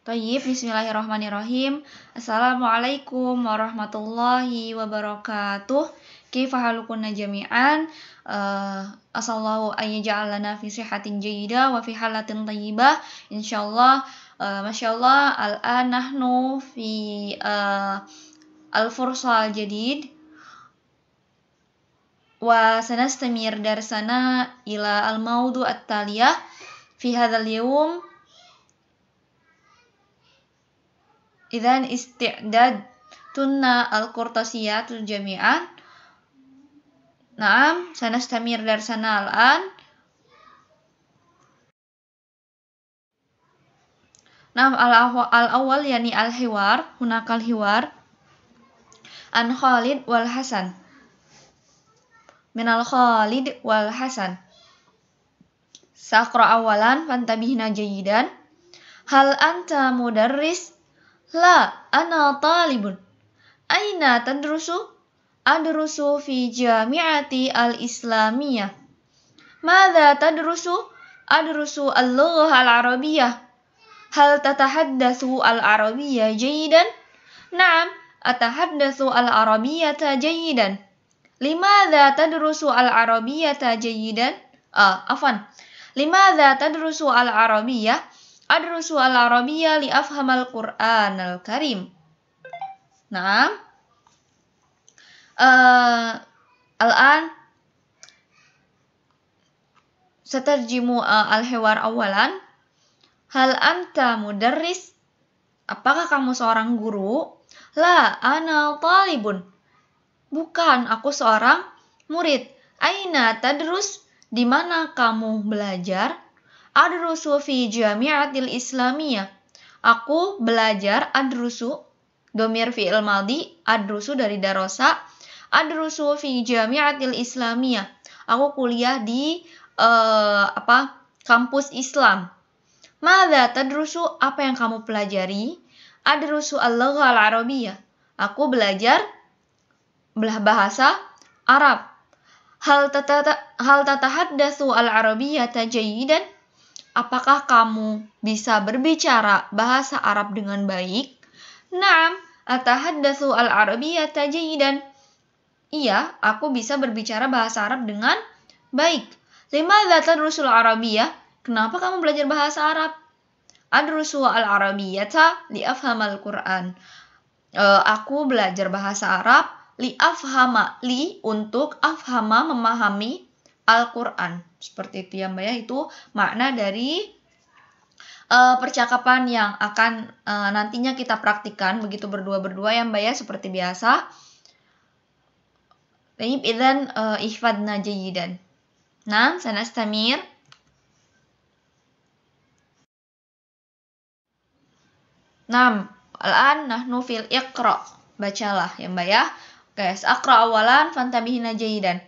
Thayyib, bismillahirrahmanirrahim. Assalamualaikum warahmatullahi wabarakatuh. Kaifa halukunna jami'an? Asallahu an yaj'alana fi sihatin jayyidah wa fi halatin thayyibah. Insyaallah, masyaallah, al-an nahnu fi al-fursa al-jadid. Wa sanastamir darsana ila al-mawdu' at-taliyah fi hadzal yawm. Idzan isti'dadtunna al-qurtasiyatul jami'an. Naam, sanastamir darsana al-an. Naam, al-awwal yani al-hiwar, hunakal hiwar an Khalid wal Hasan. Minal Khalid wal Hasan. Saqra awalan fantabihna jayyidan. Hal anta mudarris? La, ana talibun. Aina tadrusu? Adrusu fi jami'ati al-islamiyah. Madza tadrusu? Adrusu al-lughah al-arabiyyah. Hal tatahaddatsu al-arabiyyah jayyidan? Na'am, atahaddatsu al-arabiyyata jayyidan. Limadza tadrusu al-arabiyyata jayyidan? Limadza tadrusu al-arabiyyah? Adrusu al-arabiyyah li afhamal Qur'an al-Karim. Nah, al-an satarjimu al-hiwar awalan. Hal anta mudarris? Apakah kamu seorang guru? La, ana talibun. Bukan, aku seorang murid. Aina tadrus? Di mana kamu belajar? Adrusu fi jami'atil islamiyah. Aku belajar, adrusu, domir fi'il madhi, adrusu dari darosa. Adrusu fi jami'atil islamiyah. Aku kuliah di kampus Islam. Madza tadrusu? Apa yang kamu pelajari? Adrusu al-lughah al-arabiyyah. Aku belajar bahasa Arab. Hal tatahaddatsu al-arabiyyata jayyidan? Apakah kamu bisa berbicara bahasa Arab dengan baik? Naam, atahaddatsu al-arabiyyata jayyidan. Iya, aku bisa berbicara bahasa Arab dengan baik. Limadza tadrusul arabiyyah? Kenapa kamu belajar bahasa Arab? Adrusu al-arabiyyata li afhamal Qur'an. Aku belajar bahasa Arab untuk afhama, memahami Al-Quran. Seperti itu ya Mbak ya, itu makna dari percakapan yang akan nantinya kita praktikan begitu berdua-berdua ya Mbak ya, seperti biasa. Baik, idzan ihfadna jayyidan. Nah, sanastamir. Nam, al-an nahnu fil iqra. Bacalah ya Mbak ya. Oke, aqra awalan fantabihna jayyidan.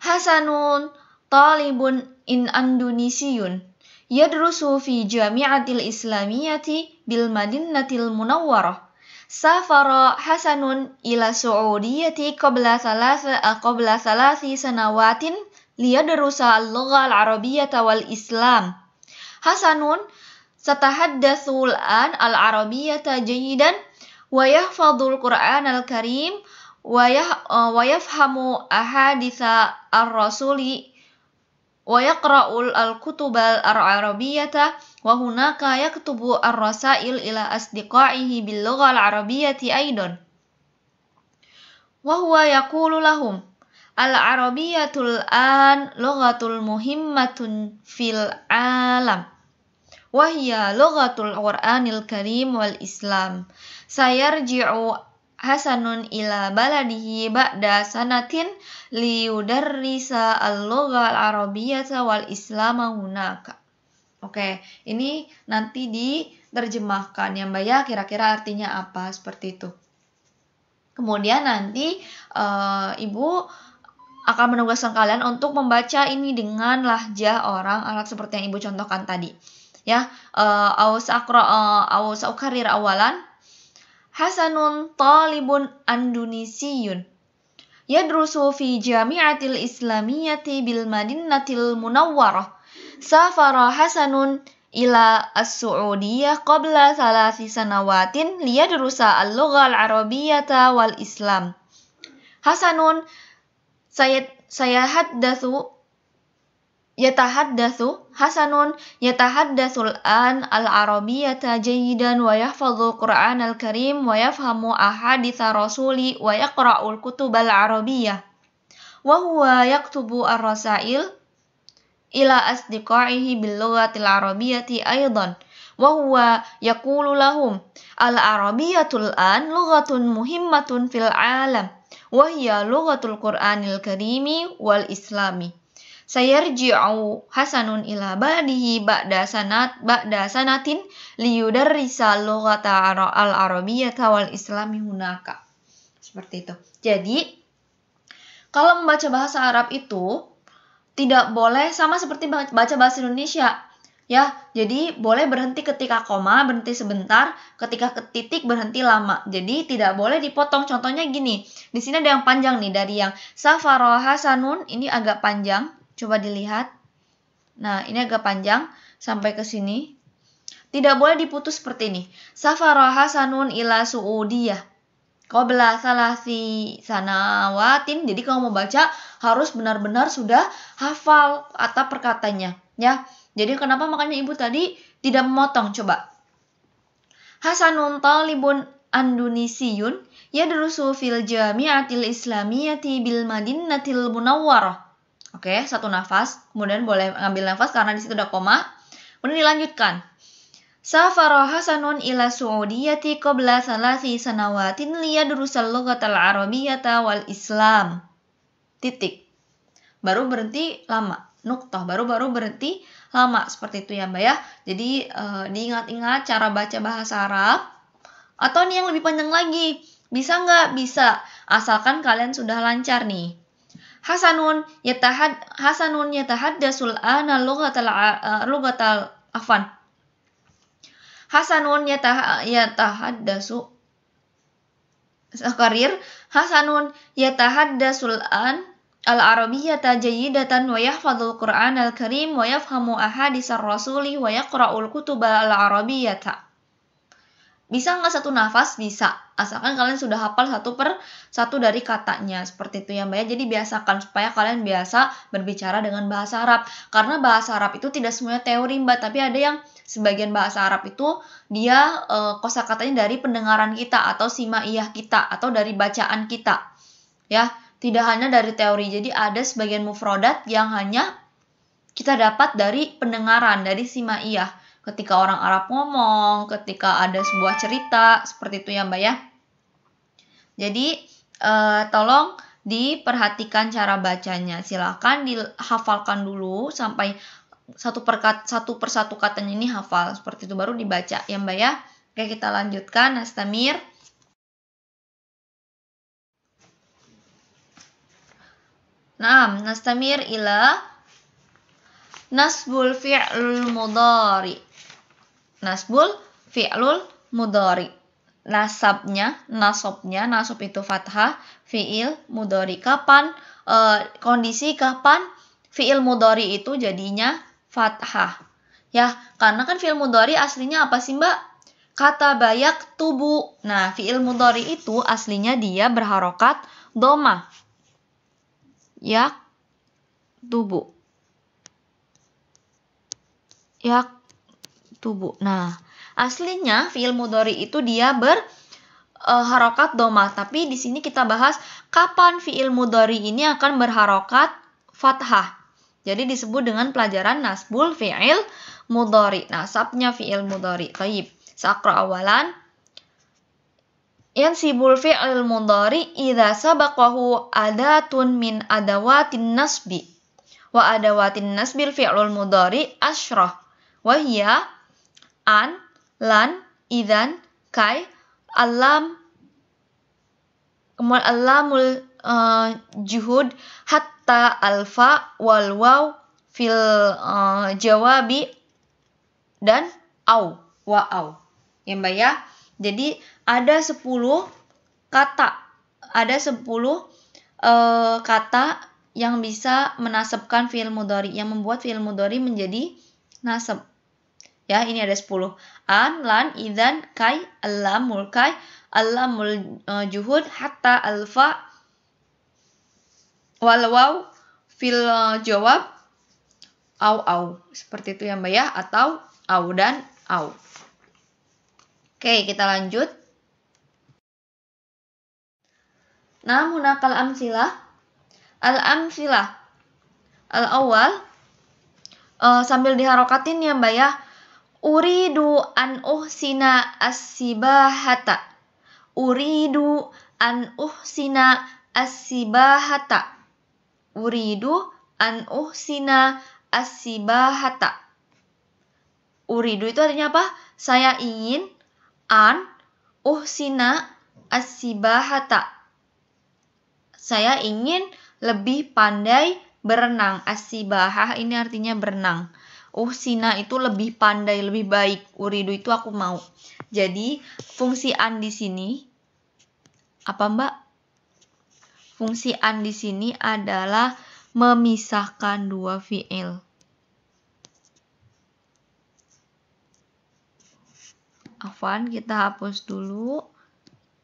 Hasanun talibun in Indonesiyun yadrusu fi jami'atil islamiyyati bil madinatil munawwarah. Safara Hasanun ila Saudiyati qabla thalathi sanawatin liyadrusa al-lugha al-arabiyyata wal islam. Hasanun satahaddatsu al-an al-arabiyyata jayyidan wa yahfadhul Qur'an al-Karim wa yafhamu ahaditha ar-rasuli wa yaqra'ul al-kutubal al-arabiyyata wa hunaka yaktubu ar-rasail ila asdiqaihi bil lughal arabiyyati aidan wa huwa yaqulu lahum al-arabiyyatul an lughatul muhimmatun fil alam wa hiya lughatul Qur'anil Karim wal Islam. Sayarji'u Hasanun ila baladihi ba'da sanatin liyudarrisa al-lugha al-arabiyyata wal islama hunaka. Oke, ini nanti diterjemahkan ya Mbak ya, kira-kira artinya apa, seperti itu. Kemudian nanti Ibu akan menugaskan kalian untuk membaca ini dengan lahjah orang Arab seperti yang Ibu contohkan tadi. Ya, aus ukarir awalan. Hasanun talibun Indonesiyun yadrusu fi jami'atil islamiyyati bil madinatil munawwarah. Safara Hasanun ila as-Su'udiyah qabla 3 sanawatin liyadrusa al-lugha al-arabiyyata wal Islam. Hasanun Hasanun yatahaddatsul an al-arabiyyata jayyidan wa yahfazul Qur'an al-Karim wa yafhamu ahaditsa rasuli wa yaqra'ul kutub al-arabiyyah wa huwa yaktubu ar-rasail ila asdiqaihi bil lughatil arabiyyati aidan wa huwa yaqulu lahum al-arabiyyatul an lughatun muhimmatun fil alam wa hiya lughatul Qur'anil Karimi wal Islami. Sayarji'u Hasanun ila baladihi ba'da sanatin liyudarrisa lughata al-arabiyyata wal Islami hunaka. Seperti itu. Jadi kalau membaca bahasa Arab itu tidak boleh sama seperti baca bahasa Indonesia. Ya, jadi boleh berhenti ketika koma, berhenti sebentar, ketika titik berhenti lama. Jadi tidak boleh dipotong. Contohnya gini. Di sini ada yang panjang nih, dari yang Safara Hasanun, ini agak panjang. Coba dilihat. Nah, ini agak panjang sampai ke sini. Tidak boleh diputus seperti ini. Safara Hasanun ila Su'udiyah qabla 3 sanawatin. Jadi kalau mau baca harus benar-benar sudah hafal atau perkatanya, ya. Jadi kenapa makanya ibu tadi tidak memotong? Coba. Hasanun talibun Andonisiyun yadrusu fil jami'atil islamiyyati bil madinatil munawwarah. Oke, satu nafas. Kemudian boleh ngambil nafas karena di situ ada koma. Kemudian dilanjutkan. Safara Hasanun ila Su'udiyati qabla 3 sanawatin liyadrusal lughatal arabiyyata wal Islam. Titik. Baru berhenti lama. Nuktah. Baru berhenti lama. Seperti itu ya Mbak ya. Jadi diingat-ingat cara baca bahasa Arab. Atau nih yang lebih panjang lagi. Bisa nggak? Bisa. Asalkan kalian sudah lancar nih. Hasanun yatahaddasul ana lughatal afan. Hasanun yatahaddasu karir. Hasanun yatahaddasul an al-arabiyyata jayyidatan wa yahfazul Qur'an al-Karim wa yafhamu ahaditsar rasuli wa yaqra'ul kutuba al-arabiyyata. Bisa nggak satu nafas? Bisa. Asalkan kalian sudah hafal satu per satu dari katanya. Seperti itu ya Mbak ya. Jadi biasakan supaya kalian biasa berbicara dengan bahasa Arab. Karena bahasa Arab itu tidak semuanya teori Mbak. Tapi ada yang sebagian bahasa Arab itu dia kosakatanya dari pendengaran kita atau simaiyah kita atau dari bacaan kita. Ya, tidak hanya dari teori. Jadi ada sebagian mufrodat yang hanya kita dapat dari pendengaran, dari simaiyah. Ketika orang Arab ngomong, ketika ada sebuah cerita, seperti itu ya Mbak ya. Jadi tolong diperhatikan cara bacanya. Silakan dihafalkan dulu sampai satu persatu katanya ini hafal. Seperti itu baru dibaca ya Mbak ya. Oke, kita lanjutkan. Nastamir. Nah, nastamir ila nasbul fi'lul mudhari. Nasbul fi'lul mudhari. Nasab itu fathah, fi'il mudhari. Kapan kondisi kapan fi'il mudhari itu jadinya fathah? Ya, karena kan fi'il mudhari aslinya apa sih, Mbak? Kata bayak tubu. Nah, fi'il mudhari itu aslinya dia berharokat dhamma. Yak tubu. Yak tubuh. Nah, aslinya fi'il mudhari itu dia berharokat dhamma, tapi di sini kita bahas kapan fi'il mudhari ini akan berharokat fathah. Jadi disebut dengan pelajaran nasbul fi'il mudhari, nasabnya fi'il mudhari. Baik, sakra awalan. Yansibul fi'il mudhari idza sabaqahu adatun min adawatin nasbi. Wa adawatin nasbil fi'lul mudhari asyrah. Wa hiya an, lan, idzan, kai, alam, kemudian alamul juhud, hatta, alfa, wal waw, fil jawabi, dan au, wa au. Ya Mbak ya. Jadi ada 10 kata. Ada 10 kata yang bisa menasabkan fi'il mudhari, yang membuat fi'il mudhari menjadi nasab. Ya, ini ada 10. An, lan, idzan, kai, al-lamul kai, al-lamul juhud, hatta, alfa, wal waw, fil jawab, au. Seperti itu ya Mbak ya, atau au dan au. Oke, kita lanjut. Nah, munakal amsilah. Al-amsilah. Al-awwal, sambil diharokatin ya Mbak ya. Uridu an uhsina as-sibahata. Uridu an uhsina as-sibahata. Uridu an uhsina as-sibahata. Uridu itu artinya apa? Saya ingin an uhsina as-sibahata. Saya ingin lebih pandai berenang. As-sibahah ini artinya berenang. Uhsina itu lebih pandai, lebih baik. Uridu itu aku mau. Jadi, fungsi an di sini apa, Mbak? Fungsi an di sini adalah memisahkan dua fiil. Afwan, kita hapus dulu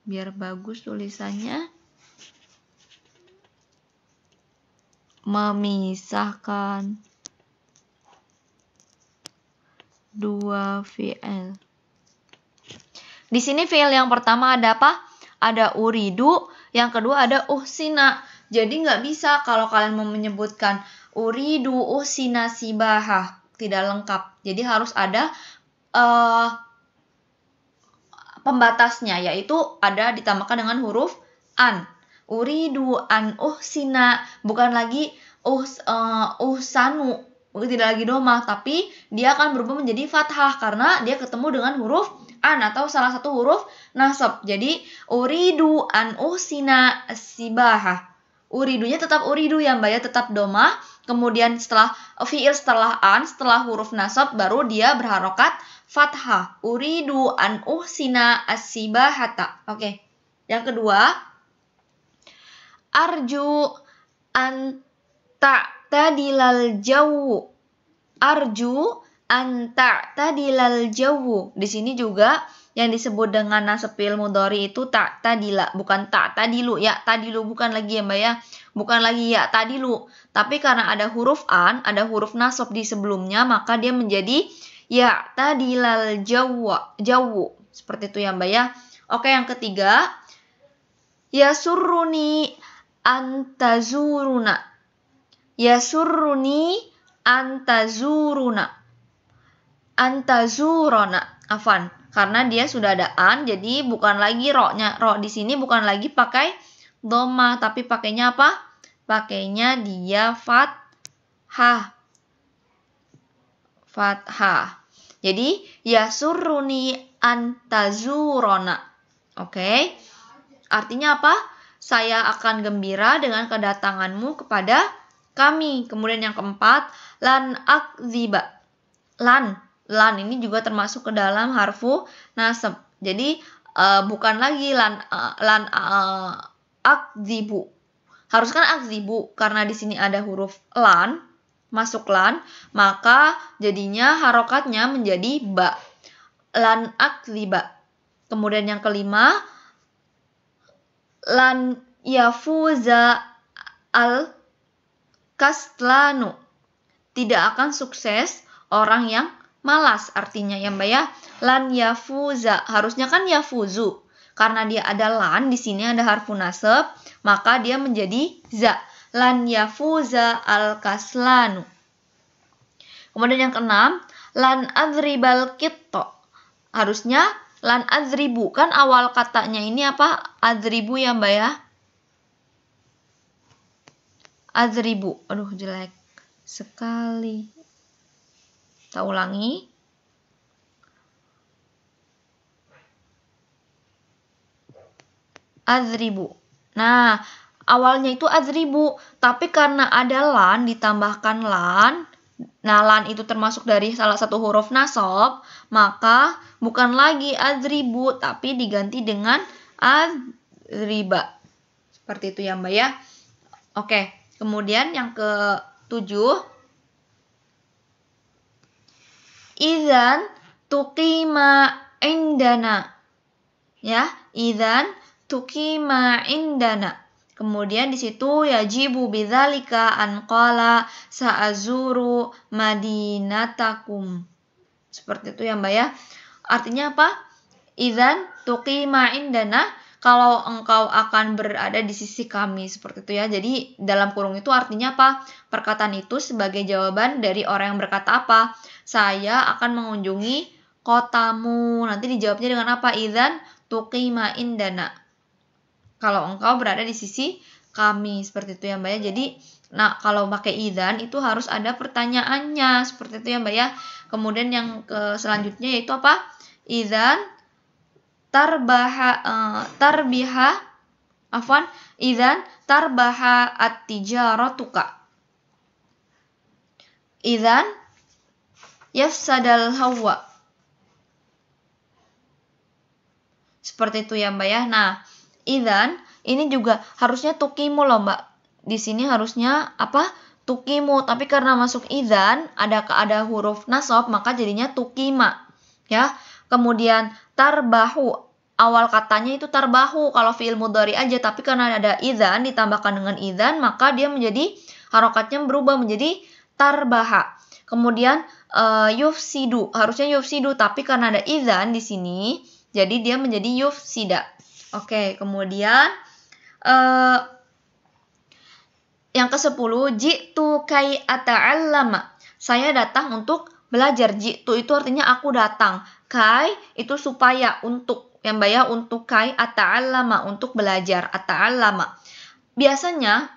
biar bagus tulisannya. Memisahkan dua fiil. Di sini fiil yang pertama ada apa? Ada uridu, yang kedua ada uhsina. Jadi nggak bisa kalau kalian mau menyebutkan uridu uhsina sibahah, tidak lengkap. Jadi harus ada pembatasnya, yaitu ada ditambahkan dengan huruf an. Uridu an uhsina, bukan lagi uhsanu, tidak lagi domah, tapi dia akan berubah menjadi fathah karena dia ketemu dengan huruf an atau salah satu huruf nasab. Jadi uridu an uhsina as-sibahah. Uridunya tetap uridu ya Mbak ya, tetap domah. Kemudian setelah fiil setelah an, setelah huruf nasab baru dia berharokat fathah. Uridu an uhsina as-sibahata. Oke. Yang kedua, arju an ta'tadilal jawu. Arju an ta'tadilal jawu. Di sini juga yang disebut dengan nasab fi'il mudhari itu ta'tadila, bukan ta'tadilu ya. Tadilu bukan lagi ya Mbak ya. Bukan lagi ya tadilu. Tapi karena ada huruf an, ada huruf nasab di sebelumnya, maka dia menjadi ya tadilal jawu. Seperti itu ya Mbak ya. Oke, yang ketiga, yasurruni antazuruna. Yasurruni antazuruna. Antazurona. Afan. Karena dia sudah ada an, jadi bukan lagi ro-nya. Ro di sini bukan lagi pakai dhamma, tapi pakainya apa? Pakainya dia fathah. Fathah. Jadi yasurruni antazurona. Oke. Artinya apa? Saya akan gembira dengan kedatanganmu kepada kami. Kemudian yang keempat, lan akziba. Lan ini juga termasuk ke dalam harfu nasab. Jadi bukan lagi lan akzibu. Harus kan akzibu karena di sini ada huruf lan, masuk lan, maka jadinya harokatnya menjadi ba. Lan akziba. Kemudian yang kelima, lan yafuza al kaslanu. Tidak akan sukses orang yang malas, artinya ya Mbak ya. Lan yafuza, harusnya kan yafuzu. Karena dia ada lan, di sini ada harfu nasab, maka dia menjadi za. Lan yafuza al kaslanu. Kemudian yang keenam, lan adribal kitto. Harusnya lan adribu, kan awal katanya ini apa? Adribu ya Mbak ya. Adribu. Aduh, jelek sekali. Kita ulangi. Adribu. Nah, awalnya itu adribu, tapi karena ada lan, ditambahkan lan. Nah, lan itu termasuk dari salah satu huruf nasab, maka bukan lagi adribu, tapi diganti dengan adriba. Seperti itu ya Mbak ya. Oke, kemudian yang ke-7, Idzan tuqima indana. Ya, idzan tuqima indana. Kemudian di situ yajibu bidzalika an qala sa'azuru madinatakum. Seperti itu ya Mbak ya. Artinya apa? Idzan tuqima indana, kalau engkau akan berada di sisi kami, seperti itu ya. Jadi dalam kurung itu artinya apa? Perkataan itu sebagai jawaban dari orang yang berkata apa? Saya akan mengunjungi kotamu. Nanti dijawabnya dengan apa? Idzan tuqima indana. Kalau engkau berada di sisi kami, seperti itu ya Mbak ya. Jadi, nah kalau pakai idzan itu harus ada pertanyaannya, seperti itu ya Mbak ya. Kemudian yang selanjutnya yaitu apa? Idzan idzan tarbaha at-tijaratuka. Idzan yafsadal hawa. Seperti itu ya Mbak ya. Nah, idzan ini juga harusnya tukimu loh Mbak. Di sini harusnya apa? Tukimu, tapi karena masuk idzan ada huruf nasab maka jadinya tukima. Ya. Kemudian tarbahu, awal katanya itu tarbahu kalau fi'il mudhari aja, tapi karena ada idzan ditambahkan dengan idzan maka dia menjadi harokatnya berubah menjadi tarbaha. Kemudian yufsidu, harusnya yufsidu, tapi karena ada idzan di sini jadi dia menjadi yufsida. Oke, kemudian yang ke-10, jitu kai ata'allama. Saya datang untuk belajar. Jitu itu artinya aku datang. Kai itu supaya, untuk, yang Mbak ya, untuk kai ata'allama, untuk belajar. Ata'allama. Biasanya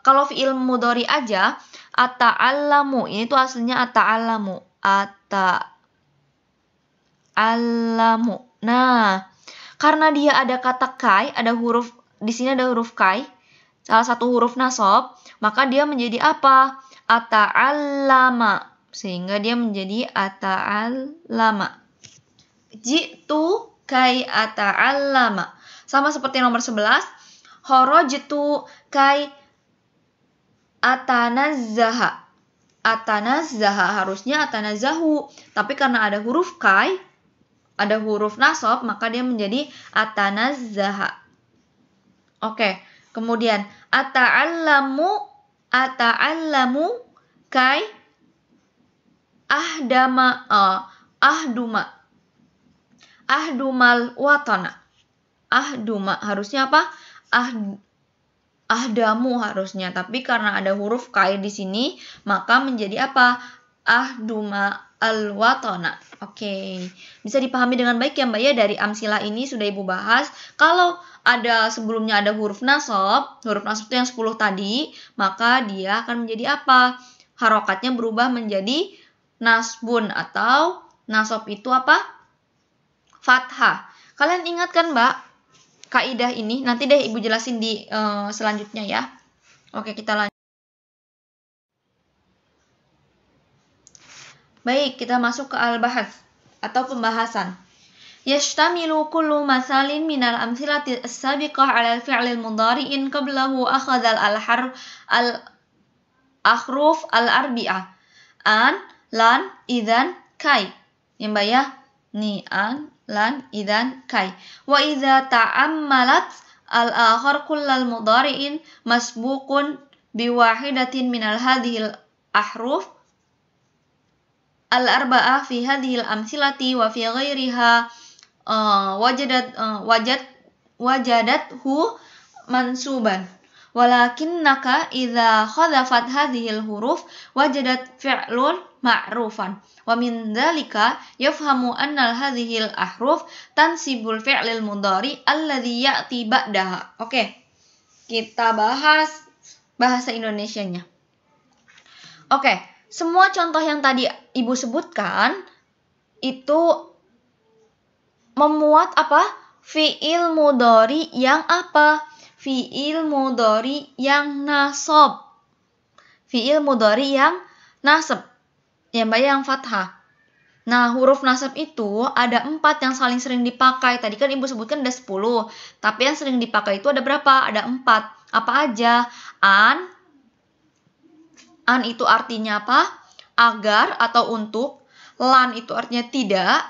kalau fi'il mudhari aja ata'allamu, ini tuh aslinya ata'allamu. Ata'allamu. Nah, karena dia ada kata kai, ada huruf di sini, ada huruf kai, salah satu huruf nasab, maka dia menjadi apa? Ata'allama. Sehingga dia menjadi ata'allama. Jitu kai ata'allama. Sama seperti nomor 11. Kharajtu kai atanazzaha. Atanazzaha, harusnya atanazzahu. Tapi karena ada huruf kai, ada huruf nasab, maka dia menjadi atanazzaha. Oke, kemudian ata'allamu kai ahdumal watana. Ahduma harusnya apa? Ahdamu harusnya, tapi karena ada huruf kai di sini maka menjadi apa? Ahduma al-watana. Oke, bisa dipahami dengan baik ya Mbak ya. Dari amsilah ini sudah Ibu bahas. Kalau ada sebelumnya ada huruf nasab itu yang 10 tadi, maka dia akan menjadi apa? Harokatnya berubah menjadi nasbun, atau nasab itu apa? Fathah. Kalian ingat kan Mbak kaidah ini? Nanti deh Ibu jelasin di selanjutnya ya. Oke, kita lanjut. Baik, kita masuk ke al-bahats atau pembahasan. Yashtamilu kullu masalin minal amthilati as-sabiqah 'ala al-fi'l al-mudhari'in qablahu akhadha al-ahruf al-arbi'ah. An, lan, idzan, kai. Ya Mbak ya? Nih, an, lan, idzan, kai. Wa idza ta'ammalat al-akhar kullal mudhari'in masbuqun biwahidatin minal hadhil ahruf al-arba'ah fi hadhil amthilati wa fi ghairiha wajadathu mansuban. Walakinnaka idza khadafat hadhil huruf wajadat fi'lun ma'rufan. Wa min dzalika yafhamu anna hadhil ahruf tansibul fi'lil mudhari alladhi ya'ti ba'daha. Oke. Kita bahas bahasa Indonesianya. Oke, semua contoh yang tadi Ibu sebutkan itu memuat apa? Fi'il mudhari yang apa? Fi'il mudhari yang nasab. Fi'il mudhari yang nasab. Ya Mbak, yang fathah. Nah, huruf nasab itu ada 4 yang saling sering dipakai. Tadi kan Ibu sebutkan ada 10. Tapi yang sering dipakai itu ada berapa? Ada 4. Apa aja? An itu artinya apa? Agar atau untuk. lan itu artinya tidak,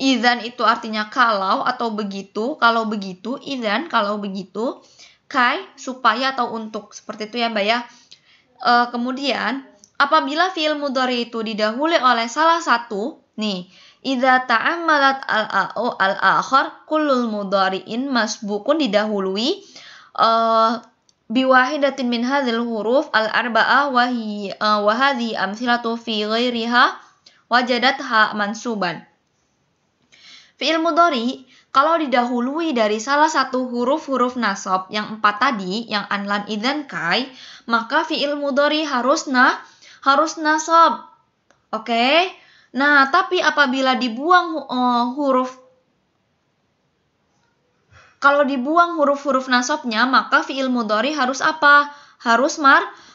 idzan itu artinya kalau atau begitu, kalau begitu, idzan kalau begitu, kai supaya atau untuk, seperti itu ya Mbak ya. Kemudian apabila fi'il mudhari itu didahului oleh salah satu, nih, idza ta'ammalat al-akhar kullul mudhari'in masbukun didahului biwahidatin min hadzal huruf al-arba'ah wa hadhi amthilatu fi ghairiha wajadatha mansuban. Fi'il mudhari kalau didahului dari salah satu huruf-huruf nasab yang 4 tadi, yang an, lan, idzan, kai, maka fi'il mudhari harus nasab. Oke? Nah, tapi apabila dibuang kalau dibuang huruf-huruf nasabnya, maka fi'il mudhari harus apa? Harus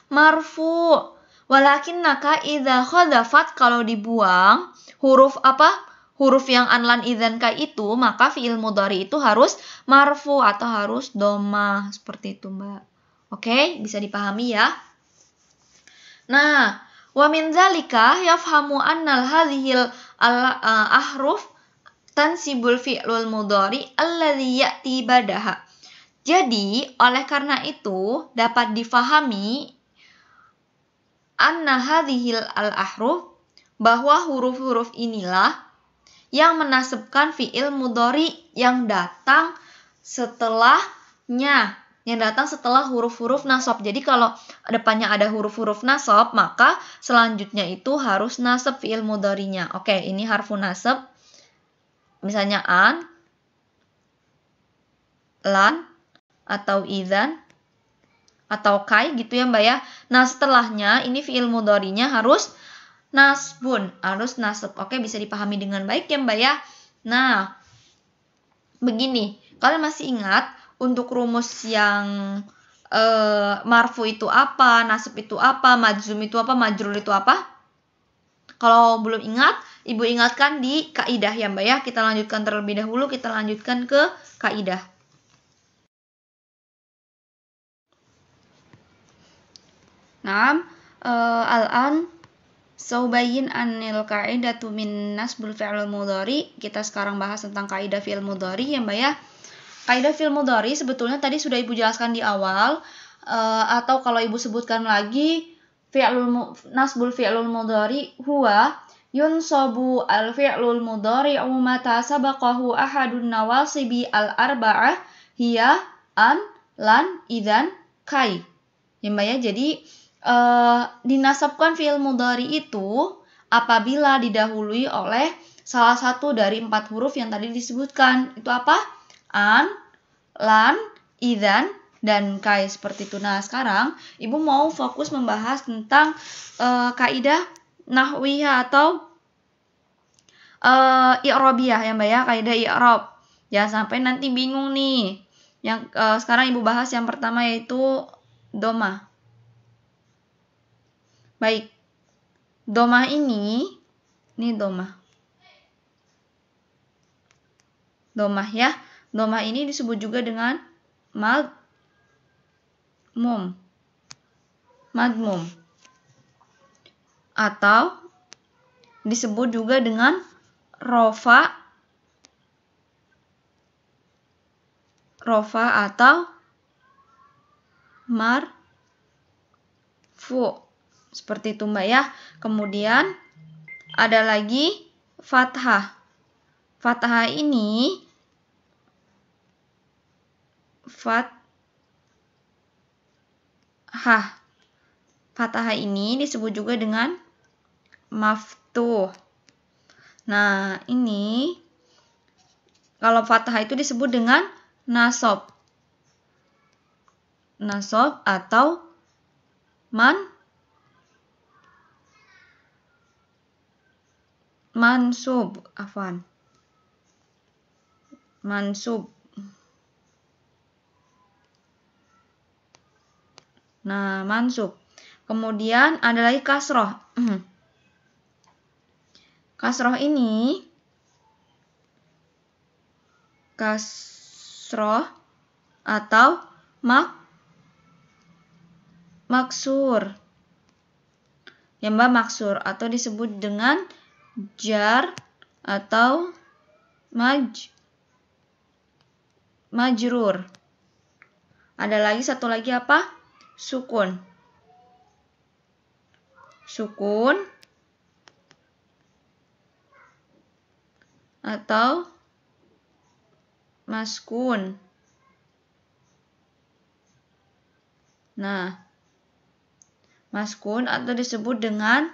marfu. Walakinnaka idza khadzafat, kalau dibuang huruf apa? Huruf yang an, lan, idzan, kai itu, maka fi'il mudhari itu harus marfu atau harus dhammah. Seperti itu, Mbak. Oke, bisa dipahami ya. Nah, wa min dzalika yafhamu annal hadhil ahruf tansibul fi'lul mudhari alladhi ya'ti ba'daha. Jadi, oleh karena itu dapat difahami anna hadhil al-ahruf, bahwa huruf-huruf inilah yang menasabkan fi'il mudhari yang datang setelahnya, yang datang setelah huruf-huruf nasab. Jadi kalau depannya ada huruf-huruf nasab, maka selanjutnya itu harus nasab fi'il mudharinya. Oke, ini harfu nasab. Misalnya an, lan, atau idzan, atau kai gitu ya Mbak ya. Nah, setelahnya ini fi'il mudharinya harus nasbun, harus nasab. Oke, bisa dipahami dengan baik ya Mbak ya. Nah, begini, kalian masih ingat untuk rumus yang marfu itu apa, nasab itu apa, majzum itu apa, majrur itu apa? Kalau belum ingat, Ibu ingatkan di kaidah ya Mbak ya. Kita lanjutkan terlebih dahulu, kita lanjutkan ke kaidah. Nah, al-an saubayin anil qaidatu min nasbul fi'il mudhari. Kita sekarang bahas tentang kaidah fi'il mudhari ya Mbak ya. Kaidah fi'il mudhari sebetulnya tadi sudah Ibu jelaskan di awal, atau kalau Ibu sebutkan lagi, nasbul fi'lul mudhari huwa yunsabu al-fi'lul mudhari'u mata sabaqahu ahadun nawasibi al-arba'ah hiya an, lan, idzan, kai. Ya Mbak ya, jadi dinasabkan fi'il mudhari itu apabila didahului oleh salah satu dari 4 huruf yang tadi disebutkan. Itu apa? An, lan, idzan, dan kai, seperti itu. Nah, sekarang Ibu mau fokus membahas tentang kaidah nahwiyah atau i'rabiyah ya Mbak ya, kaidah i'rab. Jangan sampai nanti bingung nih. Yang sekarang Ibu bahas yang pertama yaitu dhammah. Baik. Dhammah ini dhammah. Dhammah ya. Dhammah ini disebut juga dengan madmum. Atau disebut juga dengan rofa atau marfu. Seperti itu Mbak ya. Kemudian ada lagi fathah. Fathah ini Fathah ini disebut juga dengan maftuh. Nah, ini kalau fathah itu disebut dengan nasab. Nasab atau mansub. Mansub. Nah, mansub. Kemudian ada lagi kasroh. Kasroh ini atau maksur. Ya Mbak, maksur atau disebut dengan jar atau majrur. Ada lagi satu lagi apa? Sukun. Sukun atau maskun. Nah, maskun atau disebut dengan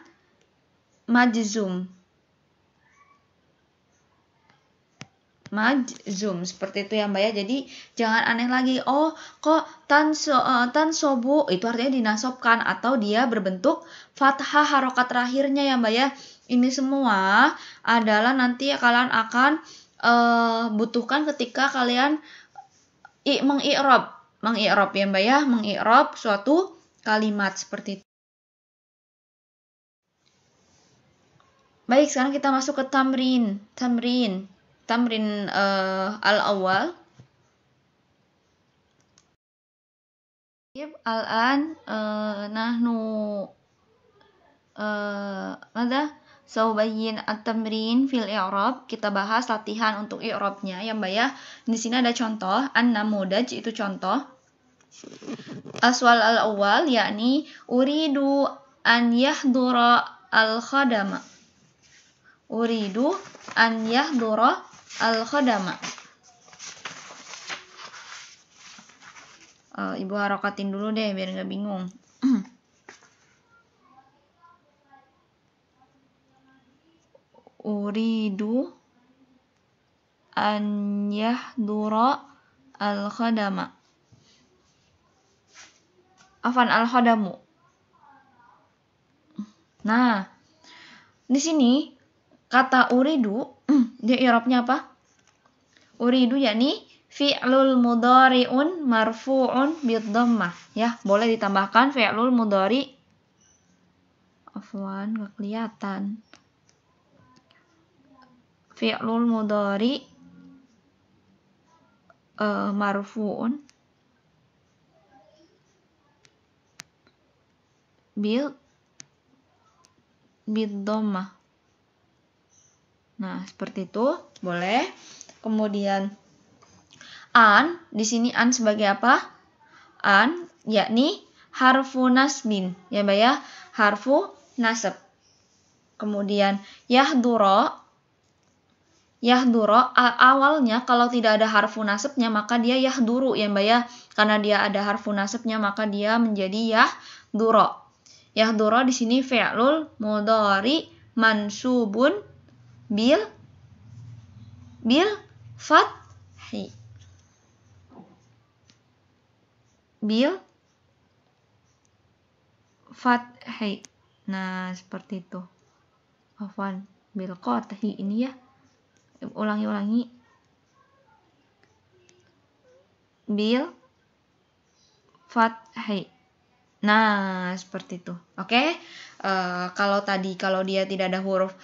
majzum. Majzum seperti itu ya Mbak ya. Jadi jangan aneh lagi. Oh, kok tansobu itu artinya dinasobkan atau dia berbentuk fathah harokat terakhirnya ya Mbak ya. Ini semua adalah nanti kalian akan butuhkan ketika kalian mengi'rab ya Mbak ya, mengi'rab suatu kalimat seperti itu. Baik, sekarang kita masuk ke tamrin al-awwal. Al-an nahnu saubayyin at-tamrin fil i'rab. Kita bahas latihan untuk i'rabnya ya Mbak ya. Di sini ada contoh, an-namudaj itu contoh. Aswal al-awwal yakni uridu an yahdura al-khadama. Uridu an yahdura al-khadama. Ibu harokatin dulu deh biar nggak bingung. Uridu an yahdura al-khadama. Afan al-khadamu. Nah, di sini kata uridu dia i'rabnya apa? Uridu yakni fi'lul mudhari'un marfu'un bid-dhammah. Ya, boleh ditambahkan fi'lul mudhari. Afwan, enggak kelihatan. Fi'lul mudhari marfu'un bid-dhammah. Nah, seperti itu, boleh. Kemudian an, di sini an sebagai apa? An yakni harfu nasbin, ya Mbak ya, harfu nasab. Kemudian yahdura awalnya kalau tidak ada harfu nasabnya maka dia yahduru ya Mbak ya. Karena dia ada harfu nasabnya maka dia menjadi yahdura. Yahdura di sini fi'lul mudhari mansubun bil fathi. Bil fathi. Nah, seperti itu. Afwan, bil qathi ini ya. Ulangi. Bil fathi. Nah, seperti itu. Oke. Kalau dia tidak ada huruf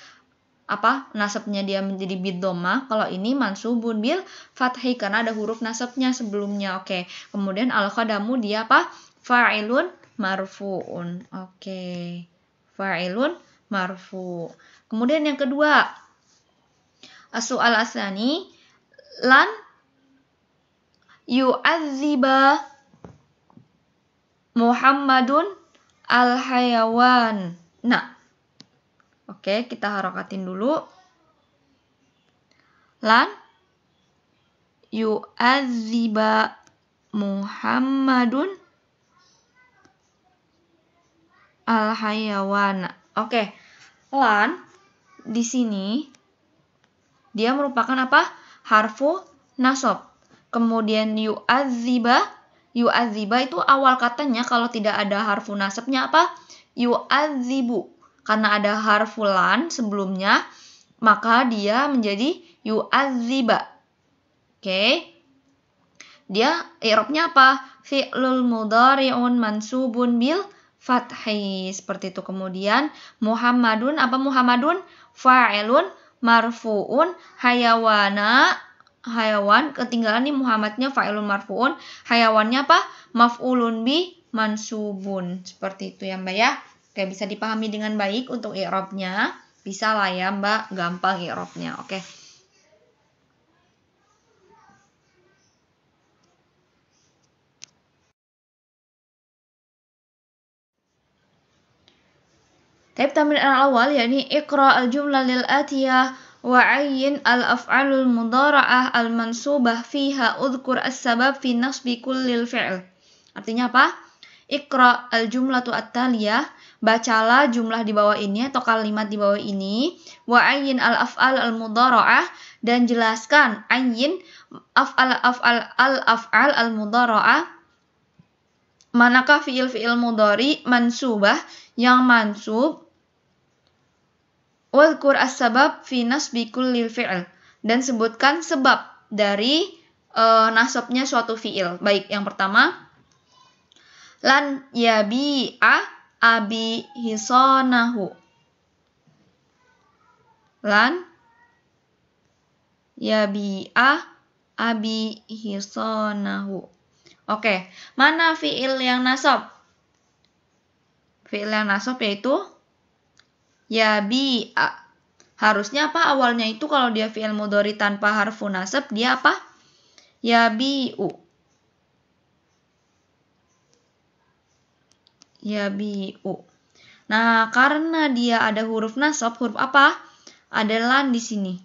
nasabnya dia menjadi bid-dhammah. Kalau ini mansubun bil fathi karena ada huruf nasabnya sebelumnya. Oke. Kemudian al-khadamu dia apa? Fa'ilun marfu'un. Oke. Fa'ilun marfu'. Kemudian yang kedua, as-su'al asani lan yu'adziba Muhammadun al-hayawan. Nah, oke, kita harokatin dulu. Lan yu'adziba Muhammadun al-hayawan. Oke, lan di sini dia merupakan apa? Harfu nasab. Kemudian yu'adziba itu awal katanya kalau tidak ada harfu nasabnya apa? Yu'adzibu. Karena ada harfu lan sebelumnya, maka dia menjadi yu'adziba. Oke. Dia i'rabnya apa? Fi'lul mudhari'un mansubun bil fathi. Seperti itu. Kemudian Muhammadun apa? Muhammadun fa'ilun marfu'un hayawan ketinggalan nih Muhammadnya fa'ilun marfu'un, hayawannya apa? Maf'ulun bi mansubun. Seperti itu ya Mbak ya. Oke, bisa dipahami dengan baik untuk i'rabnya. Bisa lah ya Mbak, gampang i'rabnya. Oke. Taib tamrin al-awwal yakni iqra al-jumlah lil atiyah wa ayyin al-af'alul mudhara'ah al-mansubah fiha udhkur as-sabab fi nasbi kullil fi'l. Artinya apa? Iqra al-jumlatu at-taliyah, bacalah jumlah di bawah ini atau kalimat di bawah ini, wa ayyin al-af'al al-mudhara'ah, dan jelaskan ayyin al-af'al al-mudhara'ah, manakah fi'il mudhari mansubah yang mansub, wadhkur as-sabab fi nasbi kullil fi'l, dan sebutkan sebab dari nasabnya suatu fi'il. Baik, yang pertama, lan yabi'a abi hisanahu. Lan yabi'a abi hisanahu. Oke, mana fi'il yang nasab? Fi'il yang nasab yaitu yabi'a. Harusnya apa awalnya itu kalau dia fi'il mudhari tanpa harfu nasab, dia apa? Yabi'u. Yabi'u. Nah, karena dia ada huruf nasab, huruf apa? Ada lan di sini.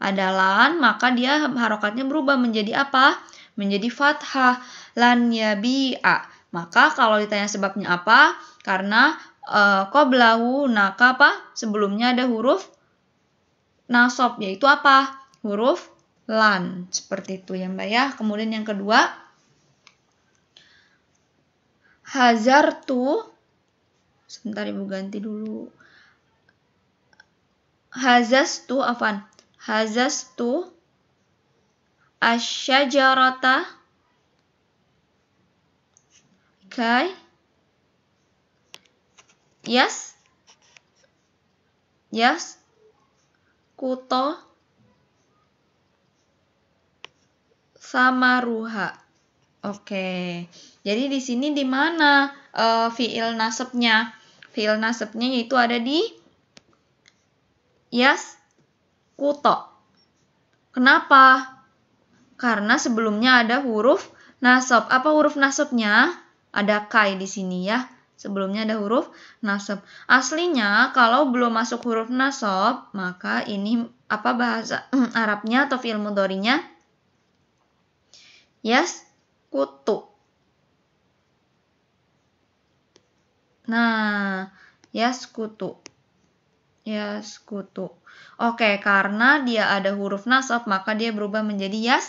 Ada lan, maka dia harokatnya berubah menjadi apa? Menjadi fathah. Lan yabi'a. Maka kalau ditanya sebabnya apa? Karena qablahu naka apa? Sebelumnya ada huruf nasab, yaitu apa? Huruf lan. Seperti itu ya Mbak ya. Kemudian yang kedua, hazartu. Sebentar Ibu ganti dulu. Hazastu afan. Hazastu asyajarata kai Yes kuto samaruha. Oke. Jadi di sini di mana fi'il nasabnya? Fi'il nasabnya yaitu ada di kuto. Kenapa? Karena sebelumnya ada huruf nasab. Apa huruf nasabnya? Ada kai di sini ya. Sebelumnya ada huruf nasab. Aslinya kalau belum masuk huruf nasab, maka ini apa bahasa Arabnya atau fi'il mudhari'nya? Kutu. Nah, kutu. Kutu. Oke, karena dia ada huruf nasab, maka dia berubah menjadi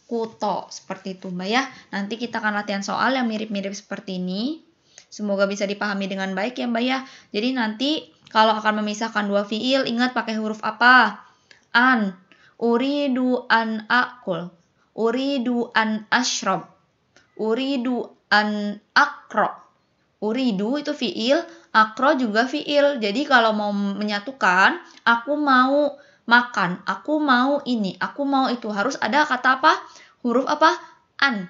kuto. Seperti itu Mbak ya. Nanti kita akan latihan soal yang mirip-mirip seperti ini. Semoga bisa dipahami dengan baik ya Mbak ya. Jadi nanti kalau akan memisahkan dua fi'il, ingat pakai huruf apa? An. Uridu an akul. Uridu an ashrab. Uridu an akro. Uridu itu fi'il, akro juga fi'il. Jadi kalau mau menyatukan, aku mau makan, aku mau ini, aku mau itu. Harus ada kata apa? Huruf apa? An.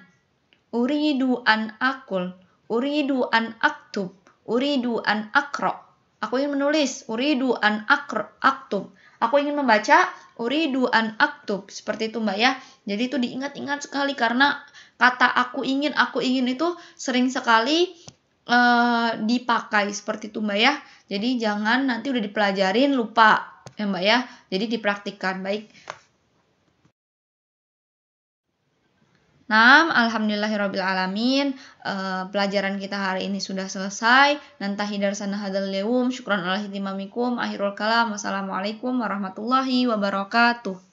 Uridu an akul. Uridu an aktub. Uridu an akro. Aku ingin menulis. Uridu an aktub. Aku ingin membaca. Uridu an aktub. Seperti itu Mbak ya. Jadi itu diingat-ingat sekali karena kata aku ingin itu sering sekali dipakai seperti itu Mbak ya. Jadi jangan nanti udah dipelajarin lupa ya Mbak ya. Jadi dipraktikkan. Baik. Nah, alhamdulillahirrabbilalamin, pelajaran kita hari ini sudah selesai. Nantahi darsana hadal yawm. Syukran ala hitimamikum. Akhirul kalam. Wassalamualaikum warahmatullahi wabarakatuh.